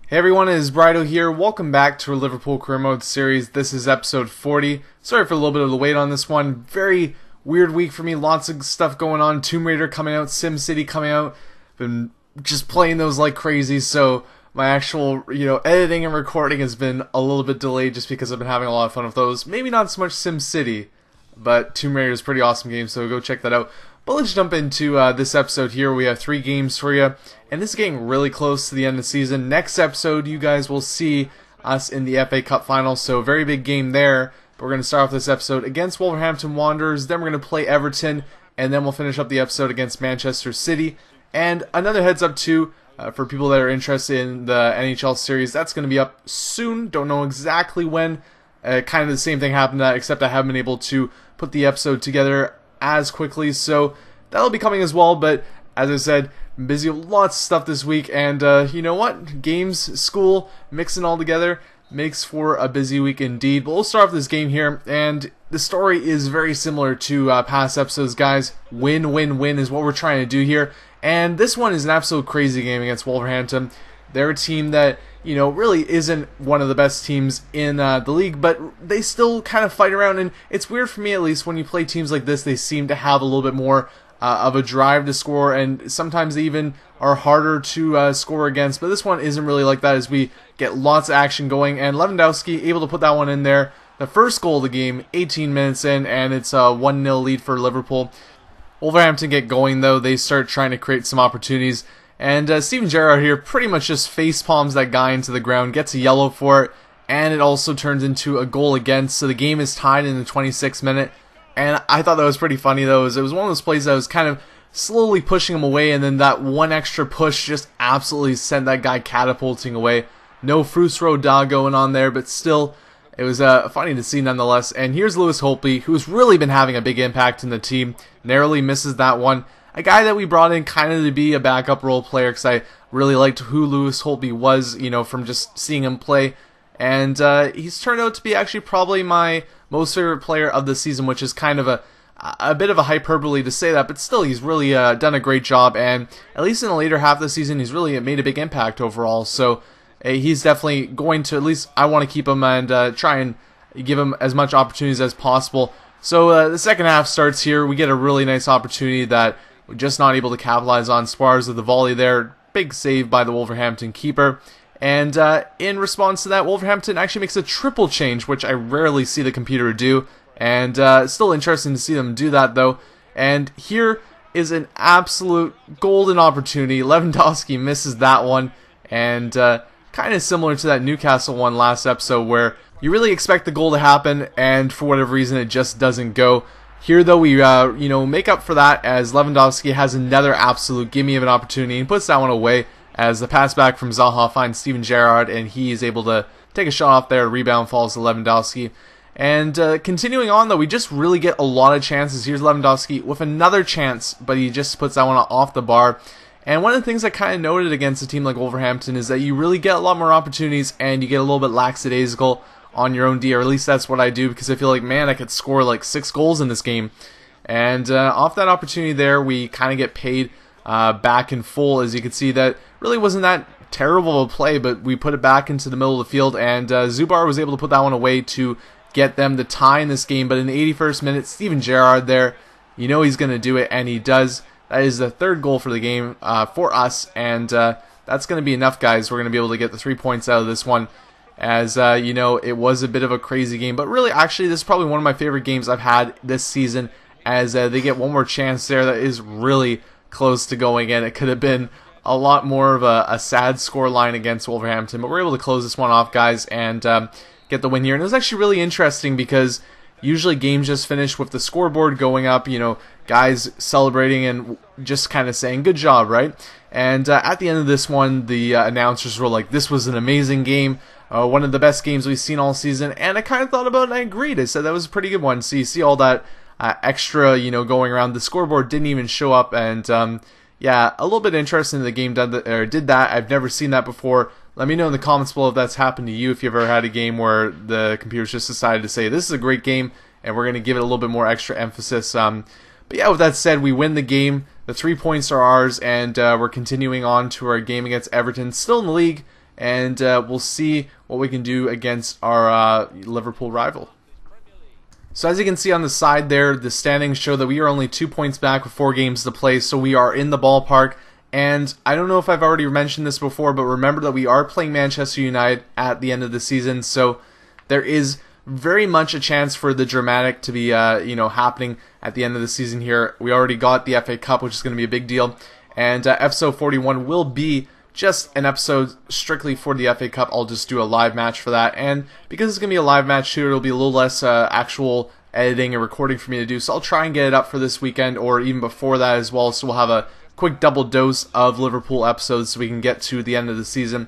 Hey everyone, it is Brido here. Welcome back to our Liverpool Career Mode series. This is episode 40. Sorry for a little bit of the wait on this one. Very weird week for me. Lots of stuff going on. Tomb Raider coming out, SimCity coming out. Been just playing those like crazy, so my actual, editing and recording has been a little bit delayed just because I've been having a lot of fun with those. Maybe not so much SimCity, but Tomb Raider is a pretty awesome game, so go check that out. But let's jump into this episode here. We have 3 games for you, and this is getting really close to the end of the season. Next episode, you guys will see us in the FA Cup final, so very big game there. But we're going to start off this episode against Wolverhampton Wanderers, then we're going to play Everton, and then we'll finish up the episode against Manchester City. And another heads up too, for people that are interested in the NHL series, that's going to be up soon. Don't know exactly when. Kind of the same thing happened, except I haven't been able to put the episode together as quickly, so that'll be coming as well. But as I said, I'm busy with lots of stuff this week, and you know what? Games, school, mixing all together makes for a busy week indeed. But we'll start off this game here, and the story is very similar to past episodes, guys. Win, win, win is what we're trying to do here, and this one is an absolute crazy game against Wolverhampton. They're a team that, really isn't one of the best teams in the league, but they still kind of fight around, and it's weird for me at least when you play teams like this, they seem to have a little bit more of a drive to score, and sometimes they even are harder to score against, but this one isn't really like that as we get lots of action going, and Lewandowski able to put that one in there. The first goal of the game, 18 minutes in, and it's a 1-0 lead for Liverpool. Wolverhampton get going though, they start trying to create some opportunities, and Steven Gerrard here pretty much just face palms that guy into the ground, gets a yellow for it, and it also turns into a goal against, so the game is tied in the 26th minute. And I thought that was pretty funny though, it was one of those plays that was kind of slowly pushing him away, and then that one extra push just absolutely sent that guy catapulting away. No Frus Roda going on there, but still, it was funny to see nonetheless. And here's Lewis Holtby, who's really been having a big impact in the team, narrowly misses that one. A guy that we brought in kind of to be a backup role player, because I really liked who Lewis Holtby was, from just seeing him play. And he's turned out to be actually probably my most favorite player of the season, which is kind of a bit of a hyperbole to say that, but still he's really done a great job, and at least in the later half of the season he's really made a big impact overall, so he's definitely going to, at least I want to keep him and try and give him as much opportunities as possible. So the second half starts here, we get a really nice opportunity that we're just not able to capitalize on. Suarez with the volley there, big save by the Wolverhampton keeper. And in response to that, Wolverhampton actually makes a triple change, which I rarely see the computer do. And it's still interesting to see them do that, though. And here is an absolute golden opportunity. Lewandowski misses that one. And kind of similar to that Newcastle one last episode, where you really expect the goal to happen, and for whatever reason, it just doesn't go. Here, though, we make up for that as Lewandowski has another absolute gimme of an opportunity and puts that one away, as the pass back from Zaha finds Steven Gerrard, and he is able to take a shot off there. Rebound falls to Lewandowski. And continuing on, though, we just really get a lot of chances. Here's Lewandowski with another chance, but he just puts that one off the bar. And one of the things I kind of noted against a team like Wolverhampton is that you really get a lot more opportunities, and you get a little bit lackadaisical on your own D, or at least that's what I do, because I feel like, man, I could score like 6 goals in this game. And off that opportunity there, we kind of get paid back in full. As you can see, that really wasn't that terrible of a play, but we put it back into the middle of the field, and Zubar was able to put that one away to get them the tie in this game. But in the 81st minute, Steven Gerrard there, he's going to do it, and he does. That is the 3rd goal for the game for us, and that's going to be enough, guys. We're going to be able to get the 3 points out of this one. As, it was a bit of a crazy game. But really, actually, this is probably one of my favorite games I've had this season, as they get one more chance there that is really close to going in. It could have been a lot more of a sad score line against Wolverhampton, but we're able to close this one off, guys, and get the win here. And it was actually really interesting, because usually games just finish with the scoreboard going up, guys celebrating and just kind of saying, good job, right? And at the end of this one, the announcers were like, this was an amazing game. One of the best games we've seen all season, and I kind of thought about it and I agreed. I said that was a pretty good one. So you see all that extra, going around. The scoreboard didn't even show up, and yeah, a little bit interesting the game did that. I've never seen that before. Let me know in the comments below if that's happened to you, if you've ever had a game where the computers just decided to say, this is a great game, and we're going to give it a little bit more extra emphasis. But yeah, with that said, we win the game. The 3 points are ours, and we're continuing on to our game against Everton, still in the league. and we'll see what we can do against our Liverpool rival. So as you can see on the side there, the standings show that we are only 2 points back with 4 games to play, so we are in the ballpark. And I don't know if I've already mentioned this before, but remember that we are playing Manchester United at the end of the season, so there is very much a chance for the dramatic to be happening at the end of the season here. We already got the FA Cup, which is going to be a big deal, and episode 41 will be just an episode strictly for the FA Cup. I'll just do a live match for that, and because it's going to be a live match too, it'll be a little less actual editing and recording for me to do, so I'll try and get it up for this weekend or even before that as well, so we'll have a quick double dose of Liverpool episodes so we can get to the end of the season.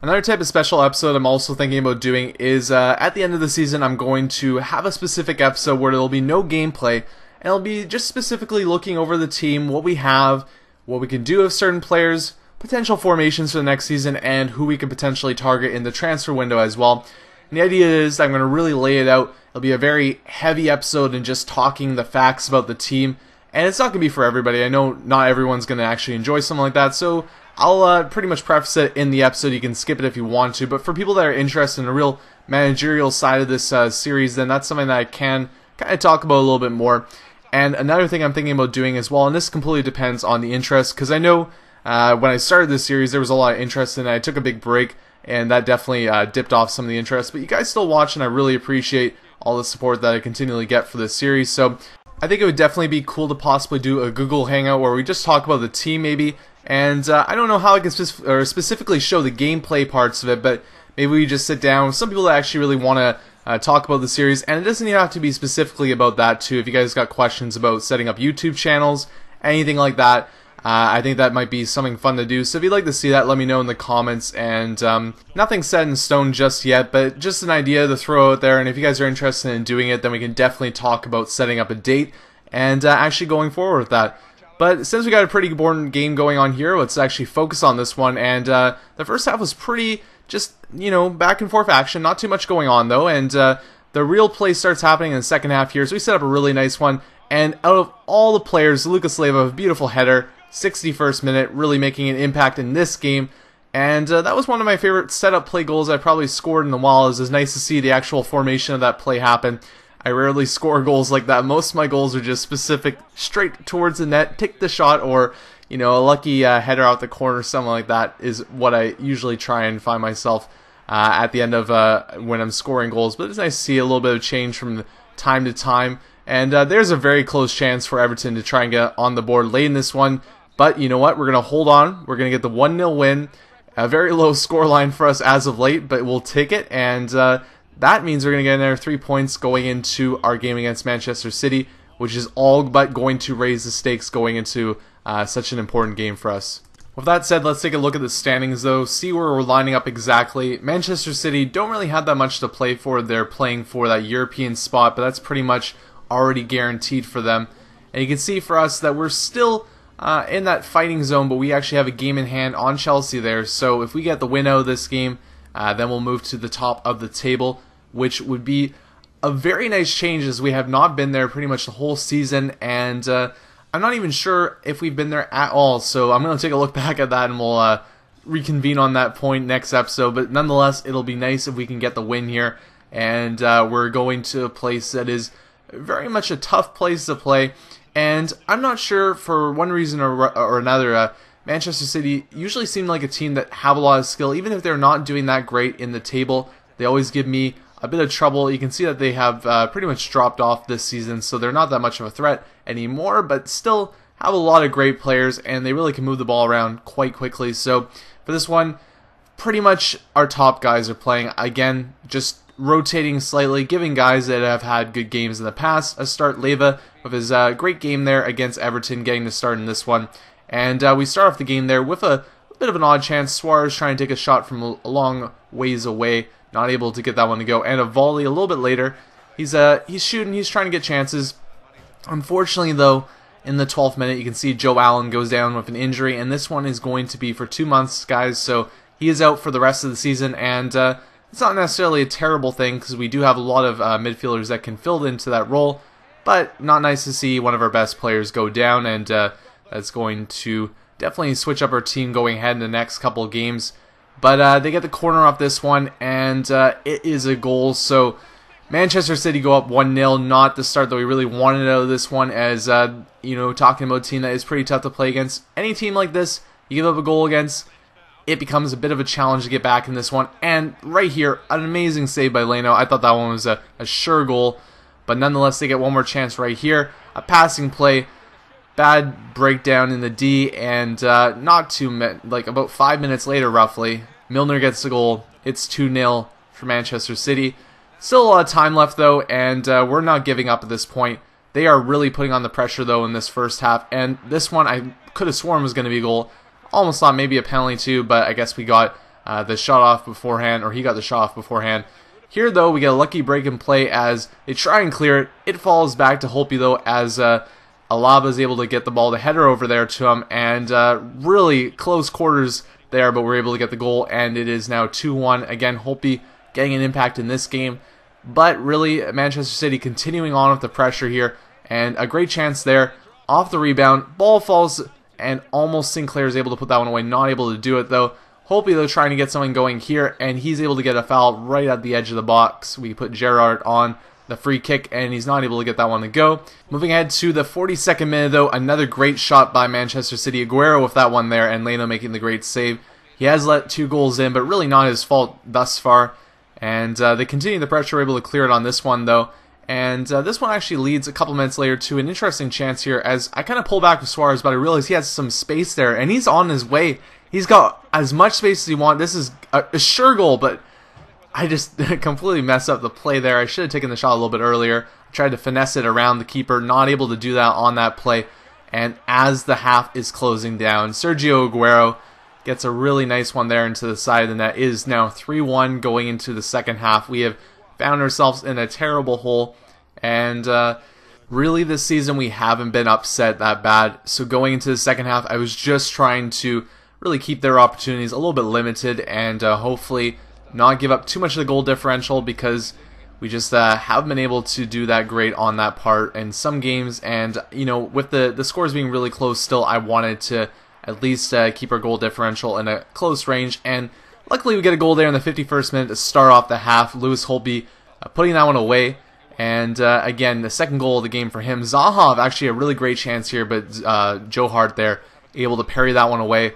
Another type of special episode I'm also thinking about doing is at the end of the season I'm going to have a specific episode where there will be no gameplay, and it'll be just specifically looking over the team, what we have, what we can do with certain players, potential formations for the next season, and who we could potentially target in the transfer window as well. And the idea is I'm going to really lay it out. It'll be a very heavy episode in just talking the facts about the team. And it's not going to be for everybody. I know not everyone's going to actually enjoy something like that, so I'll pretty much preface it in the episode. You can skip it if you want to, but for people that are interested in the real managerial side of this series, then that's something that I can kind of talk about a little bit more. And another thing I'm thinking about doing as well, and this completely depends on the interest, because I know when I started this series there was a lot of interest in it. I took a big break, and that definitely dipped off some of the interest, but you guys still watch, and I really appreciate all the support that I continually get for this series. So I think it would definitely be cool to possibly do a Google Hangout where we just talk about the team maybe, and I don't know how I can specifically show the gameplay parts of it, but maybe we just sit down with some people that actually really want to talk about the series, and it doesn't even have to be specifically about that too. If you guys got questions about setting up YouTube channels, anything like that, I think that might be something fun to do. So if you'd like to see that, let me know in the comments. And nothing set in stone just yet, but just an idea to throw out there. And if you guys are interested in doing it, then we can definitely talk about setting up a date and actually going forward with that. But since we got a pretty important game going on here, let's actually focus on this one. And the first half was pretty just, back and forth action. Not too much going on though. And the real play starts happening in the second half here. So we set up a really nice one. And out of all the players, Lucas Leiva, a beautiful header. 61st minute, really making an impact in this game, and that was one of my favorite setup play goals I probably scored in a while. It was nice to see the actual formation of that play happen. I rarely score goals like that. Most of my goals are just specific, straight towards the net, take the shot, or a lucky header out the corner, something like that is what I usually try and find myself at the end of when I'm scoring goals. But it's nice to see a little bit of change from time to time, and there's a very close chance for Everton to try and get on the board late in this one. But you know what? We're going to hold on. We're going to get the 1-0 win. A very low scoreline for us as of late, but we'll take it. And that means we're going to get another 3 points going into our game against Manchester City, which is all but going to raise the stakes going into such an important game for us. With that said, let's take a look at the standings though, see where we're lining up exactly. Manchester City don't really have that much to play for. They're playing for that European spot, but that's pretty much already guaranteed for them. And you can see for us that we're still in that fighting zone, but we actually have a game in hand on Chelsea there. So if we get the win out of this game, then we'll move to the top of the table, which would be a very nice change as we have not been there pretty much the whole season, and I'm not even sure if we've been there at all. So I'm going to take a look back at that, and we'll reconvene on that point next episode. But nonetheless, it'll be nice if we can get the win here, and we're going to a place that is very much a tough place to play. And I'm not sure, for one reason or another, Manchester City usually seem like a team that have a lot of skill. Even if they're not doing that great in the table, they always give me a bit of trouble. You can see that they have pretty much dropped off this season, so they're not that much of a threat anymore, but still have a lot of great players, and they really can move the ball around quite quickly. So for this one, pretty much our top guys are playing. Again, just rotating slightly, giving guys that have had good games in the past a start. Leiva with his great game there against Everton, getting to start in this one. And we start off the game there with a bit of an odd chance. Suarez trying to take a shot from a long ways away, not able to get that one to go. And a volley a little bit later. He's shooting, he's trying to get chances. Unfortunately though, in the 12th minute, you can see Joe Allen goes down with an injury, and this one is going to be for 2 months, guys. So he is out for the rest of the season, and it's not necessarily a terrible thing because we do have a lot of midfielders that can fill into that role, but not nice to see one of our best players go down, and that's going to definitely switch up our team going ahead in the next couple of games. But they get the corner off this one, and it is a goal. So Manchester City go up 1-0. Not the start that we really wanted out of this one, as you know, talking about a team that is pretty tough to play against. Any team like this, you give up a goal against, it becomes a bit of a challenge to get back in this one. And right here, an amazing save by Leno. I thought that one was a sure goal, but nonetheless, they get one more chance right here. A passing play. Bad breakdown in the D, and not too like about 5 minutes later, roughly, Milner gets the goal. It's 2-0 for Manchester City. Still a lot of time left though, and we're not giving up at this point. They are really putting on the pressure though in this first half, and this one I could have sworn was going to be a goal. Almost thought maybe a penalty too, but I guess we got the shot off beforehand, or he got the shot off beforehand. Here though, we get a lucky break in play as they try and clear it. It falls back to Holtby though, as Alaba is able to get the ball, the header over there to him, and really close quarters there, but we're able to get the goal, and it is now 2-1. Again, Holtby getting an impact in this game, but really Manchester City continuing on with the pressure here, and a great chance there, off the rebound, ball falls, and almost Sinclair is able to put that one away, not able to do it though. Holtby though trying to get something going here, and he's able to get a foul right at the edge of the box. We put Gerrard on the free kick, and he's not able to get that one to go. Moving ahead to the 42nd minute though, another great shot by Manchester City. Aguero with that one there, and Leno making the great save. He has let 2 goals in, but really not his fault thus far. And they continue the pressure, able to clear it on this one though. And this one actually leads a couple minutes later to an interesting chance here, as I kind of pull back with Suarez, but I realize he has some space there, and he's on his way. He's got as much space as he wants. This is a sure goal, but I just completely messed up the play there. I should have taken the shot a little bit earlier. I tried to finesse it around the keeper, not able to do that on that play. And as the half is closing down, Sergio Aguero gets a really nice one there into the side of the net. It is now 3-1 going into the second half. We have found ourselves in a terrible hole, and really this season we haven't been upset that bad. So going into the second half, I was just trying to really keep their opportunities a little bit limited, and hopefully not give up too much of the goal differential, because we just haven't been able to do that great on that part in some games. And you know, with the scores being really close still, I wanted to at least keep our goal differential in a close range, and luckily we get a goal there in the 51st minute to start off the half. Lewis Holtby putting that one away, and again, the second goal of the game for him. Zaha actually a really great chance here, but Joe Hart there able to parry that one away.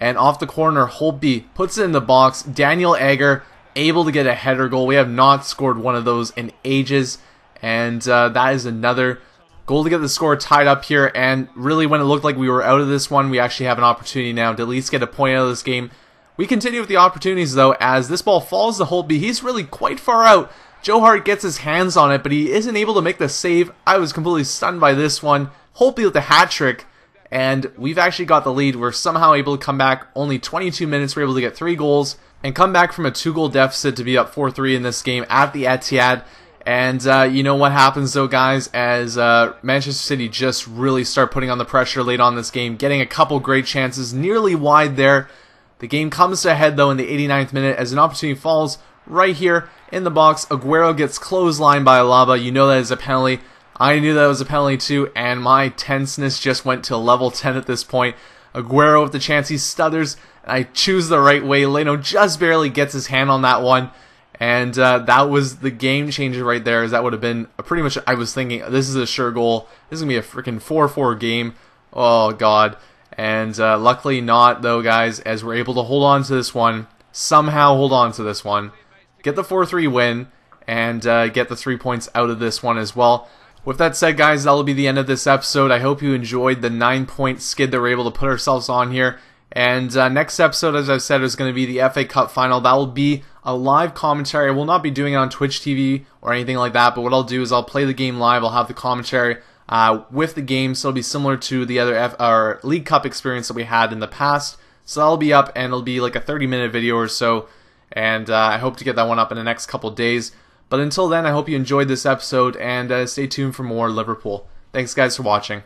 And off the corner, Holtby puts it in the box. Daniel Agger able to get a header goal. We have not scored one of those in ages. And that is another goal to get the score tied up here. And really, when it looked like we were out of this one, we actually have an opportunity now to at least get a point out of this game. We continue with the opportunities, though, as this ball falls to Holtby. He's really quite far out. Joe Hart gets his hands on it, but he isn't able to make the save. I was completely stunned by this one. Holtby with the hat trick. And we've actually got the lead. We're somehow able to come back. Only 22 minutes, we're able to get 3 goals and come back from a 2-goal deficit to be up 4-3 in this game at the Etihad. And you know what happens though, guys, as Manchester City just really start putting on the pressure late on this game, getting a couple great chances, nearly wide there. The game comes to a head though in the 89th minute as an opportunity falls right here in the box. Aguero gets clotheslined by Alaba. You know that is a penalty. I knew that was a penalty too, and my tenseness just went to level 10 at this point. Aguero with the chance, he stutters, and I choose the right way. Leno just barely gets his hand on that one, and that was the game changer right there, as that would have been pretty much, I was thinking, this is a sure goal. This is going to be a freaking 4-4 game. Oh, God. And luckily not, though, guys, as we're able to hold on to this one, somehow hold on to this one, get the 4-3 win, and get the 3 points out of this one as well. With that said, guys, that'll be the end of this episode. I hope you enjoyed the 9-point skid that we're able to put ourselves on here. And next episode, as I've said, is going to be the FA Cup final. That will be a live commentary. I will not be doing it on Twitch TV or anything like that, but what I'll do is I'll play the game live. I'll have the commentary with the game, so it'll be similar to the other League Cup experience that we had in the past. So that'll be up, and it'll be like a 30-minute video or so, and I hope to get that one up in the next couple days. But until then, I hope you enjoyed this episode, and stay tuned for more Liverpool. Thanks, guys, for watching.